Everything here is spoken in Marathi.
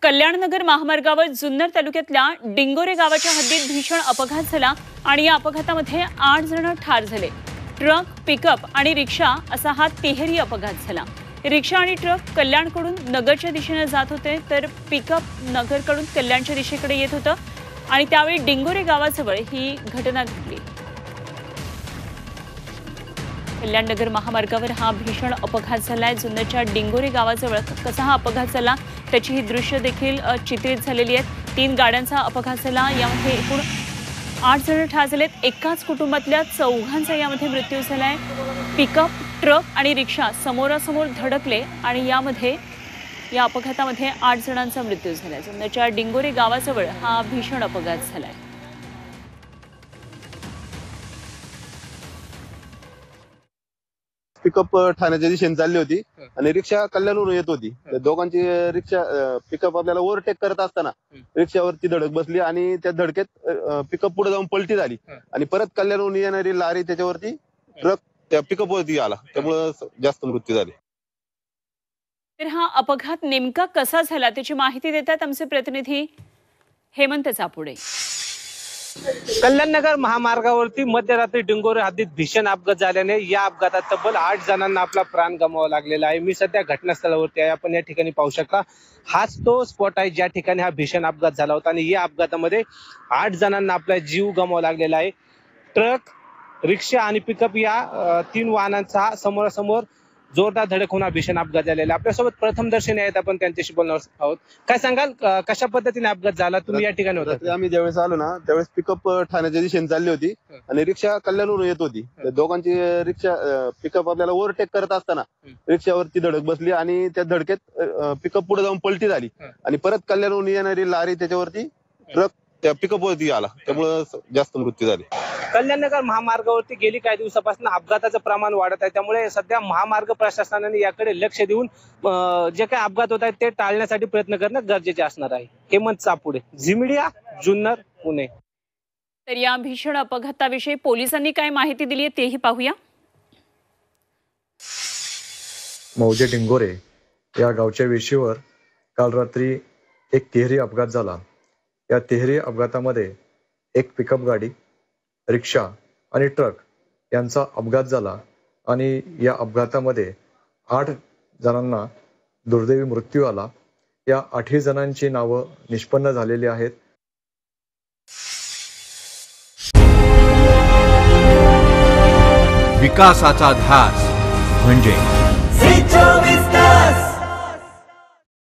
कल्याणनगर महामार्गावर जुन्नर तालुक्यातल्या डिंगोरे गावाच्या हद्दीत भीषण अपघात झाला आणि या अपघातामध्ये 8 जण ठार झाले। ट्रक, पिकअप आणि रिक्षा असा हा तिहेरी अपघात झाला। रिक्षा आणि ट्रक कल्याणकडून नगरच्या दिशेने जात होते तर पिकअप नगरकडून कल्याणच्या दिशेकडे येत होतं आणि त्यावेळी डिंगोरे गावाजवळ ही घटना घडली। कल्याणनगर महामार्गावर हा भीषण अपघात झालाय। जुन्नरच्या डिंगोरे गावाजवळ कसा हा अपघात झाला त्याची ही दृश्य देखील चित्रित झालेली आहेत। 3 गाड्यांचा अपघात झाला। यामध्ये एकूण 8 जण ठार झालेत। एकाच कुटुंबातल्या 4घांचा यामध्ये मृत्यू झालाय। पिकअप, ट्रक आणि रिक्षा समोरासमोर धडकले आणि या अपघातामध्ये 8 जणांचा मृत्यू झाला। जुन्नरच्या डिंगोरे गावाजवळ हा भीषण अपघात झालाय। पिकअप ठाण्याच्या दिशेने चालली होती आणि रिक्षा कल्याणवरून येत होती। दोघांची रिक्षा पिकअप आपल्याला ओव्हरटेक करत असताना रिक्षावरती धडक बसली आणि त्या धडकेत पिकअप पुढे जाऊन पलटी झाली आणि परत कल्याणवरून येणारी लारी त्याच्यावरती ट्रक त्या पिकअप वरती आला, त्यामुळे जास्त मृत्यू झाले। तर हा अपघात नेमका कसा झाला त्याची माहिती देतात आमचे प्रतिनिधी हेमंत चापुडे। कल्याणनगर महामार्गावरती मध्यरात्री डिंगोरे हद्दीत भीषण अपघात झाल्याने या अपघातात तब्बल 8 जणांना आपला प्राण गमवावा लागलेला आहे। मी सध्या घटनास्थळावरती आहे। आपण या ठिकाणी पाहू शकता, हाच तो स्पॉट आहे ज्या ठिकाणी हा भीषण अपघात झाला होता आणि या अपघातामध्ये 8 जणांना आपला जीव गमवावा लागलेला आहे। ट्रक, रिक्षा आणि पिकअप या 3 वाहनांचा समोरासमोर जोरदार धडक होऊन भीषण अपघात झालेला। आपल्यासोबत प्रथमदर्शनी आहेत, आपण त्यांच्याशी बोलणार आहोत। काय सांगाल, कशा पद्धतीने अपघात झाला? तुम्ही या ठिकाणी होता? आम्ही ज्यावेळेस आलो ना त्यावेळेस पिकअप ठाण्याच्या दिशेने चालली होती आणि रिक्षा कल्याणवरून येत होती। दोघांची रिक्षा पिकअप आपल्याला ओव्हरटेक करत असताना रिक्षावरती धडक बसली आणि त्या धडकेत पिकअप पुढे जाऊन पलटी झाली आणि परत कल्याणवरून येणारी लारी त्याच्यावरती ट्रक त्या पिकअप वरती आला, त्यामुळे जास्त मृत्यू झाले। कल्याणनगर महामार्गावरती गेली काही दिवसापासून अपघाताचं प्रमाण वाढत आहे, त्यामुळे सध्या महामार्ग प्रशासनाने याकडे लक्ष देऊन जे काही अपघात होत आहेत ते टाळण्यासाठी प्रयत्न करणं गरजेचे असणार आहे। हेमंत चापुडे, झी मीडिया, जुन्नर, पुणे। तर या भीषण अपघाताविषयी पोलिसांनी काय माहिती दिली आहे तेही पाहूया। मौजे डिंगोरे या गावच्या वेशीवर काल रात्री एक तिहेरी अपघात झाला। या तिहेरी अपघातामध्ये एक पिकअप गाडी, रिक्षा आणि ट्रक यांचा अपघात झाला आणि या अपघातामध्ये 8 जणांना दुर्दैवी मृत्यू आला। या 8 जणांची नावं निष्पन्न झालेली आहेत। विकासाचा ध्यास म्हणजे